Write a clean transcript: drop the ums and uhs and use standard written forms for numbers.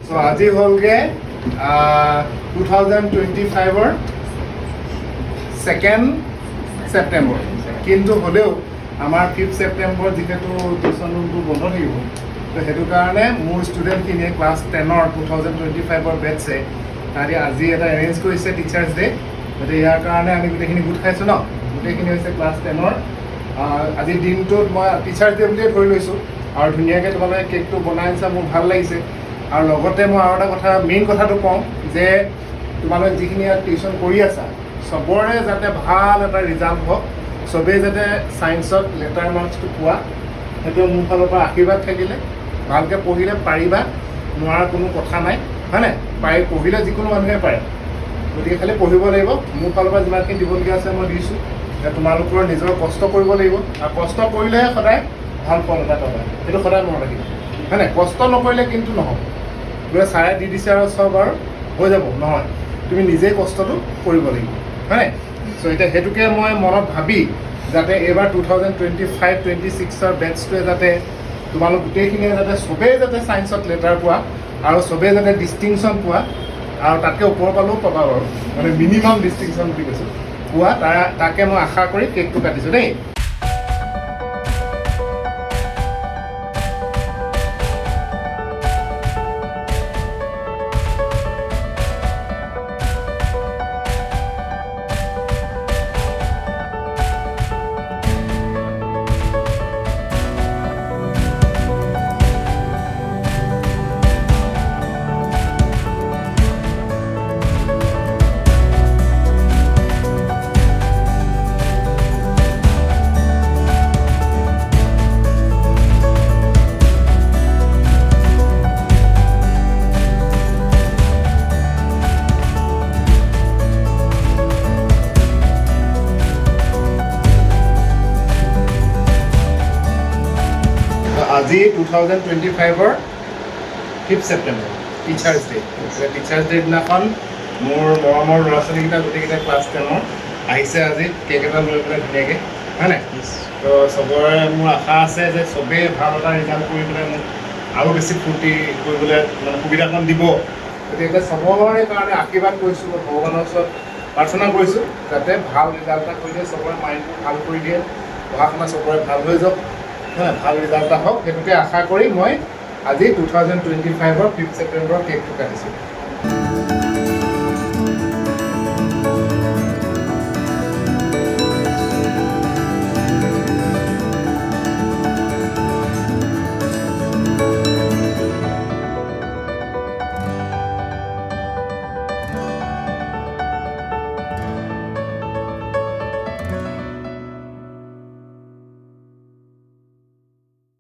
So আজি হ'লগে 2025-ৰ 2nd September, কিন্তু হ'লেও আমাৰ 5th ছেপ্টেম্বৰ যিহেতু টিউশ্যন ৰুমটো বন্ধ থাকিব, তো সেইটো কাৰণে মোৰ ষ্টুডেণ্টখিনিয়ে ক্লাছ 10-ৰ 2025-ৰ বেটছে তাহাঁতি আজি এটা এৰেঞ্জ কৰিছে টিচাৰ্ছ ডে। গতিকে ইয়াৰ কাৰণে আমি গোটেইখিনি গোট খাইছোঁ ন, গোটেইখিনি হৈছে ক্লাছ 10-ৰ। আজিৰ দিনটোত মই টিচাৰ্ছ ডে বুলিয়ে ধৰি লৈছোঁ আৰু ধুনীয়াকৈ তোমালোকে কেকটো বনাই আনিছা, মোৰ ভাল লাগিছে। আৰু লগতে মই আৰু এটা কথা, মেইন কথাটো কওঁ যে তোমালোকে যিখিনি ইয়াত টিউশ্যন কৰি আছা চবৰে যাতে ভাল এটা ৰিজাল্ট হওক, চবেই যাতে ছায়েন্সত লেটাৰ মাৰ্কছটো পোৱা, সেইটো মোৰ ফালৰ পৰা আশীৰ্বাদ থাকিলে। ভালকৈ পঢ়িলে পাৰিবা, নোৱাৰা কোনো কথা নাই, হয় নাই? পঢ়িলে যিকোনো মানুহে পাৰে, গতিকে খালি পঢ়িব লাগিব। মোৰ ফালৰ পৰা যিমানখিনি দিবলগীয়া আছে মই দিছোঁ। তোমালোকৰ নিজৰ কষ্ট কৰিব লাগিব, আৰু কষ্ট কৰিলেহে সদায় ভাল ফল এটা পাবা, সেইটো সদায় মনত ৰাখিবা, হয় নাই? কষ্ট নকৰিলে কিন্তু নহ'ব, বোলে ছাৰে দি দিছে আৰু চব আৰু হৈ যাব, নহয়। তুমি নিজেই কষ্টটো কৰিব লাগিব, হয় নাই? চ' এতিয়া সেইটোকে মই মনত ভাবি যাতে এইবাৰ 2025-26-ৰ বেটছটোৱে যাতে তোমালোক গোটেইখিনিয়ে যাতে চবেই যাতে ছায়েন্সত লেটাৰ পোৱা আৰু চবেই যাতে ডিষ্টিংশ্যন পোৱা, আৰু তাতকৈ ওপৰ পালেও পাবা বাৰু, মানে মিনিমাম ডিষ্টিংশ্যন বুলি কৈছোঁ, পোৱা। তাকে মই আশা কৰি কেকটো কাটিছোঁ দেই। আজি 2025-ৰ 5th September, teachers day. Teachers day দিনাখন মোৰ মৰমৰ ল'ৰা ছোৱালীকেইটা গোটেইকেইটা ক্লাছ 10-ৰ আহিছে আজি কেক এটা লৈ পেলাই ধুনীয়াকৈ, হয় নাই? তো চবৰে মোৰ আশা আছে যে চবেই ভাল এটা ৰিজাল্ট কৰি পেলাই মোক আৰু বেছি ফূৰ্তি কৰিবলৈ মানে সুবিধাখন দিব। গতিকে চবৰে কাৰণে আশীৰ্বাদ কৰিছোঁ, ভগৱানৰ ওচৰত প্ৰাৰ্থনা কৰিছোঁ যাতে ভাল ৰিজাল্ট এটা কৰি দিয়ে, চবৰে মাইণ্ডটো ভাল কৰি দিয়ে, পঢ়া শুনা চবৰে ভাল হৈ যাওক, ভাল ৰিজাল্ট এটা হওক, সেইটোকে আশা কৰি মই আজি 2025-ৰ 5th ছেপ্টেম্বৰৰ কেকটো কাটিছোঁ।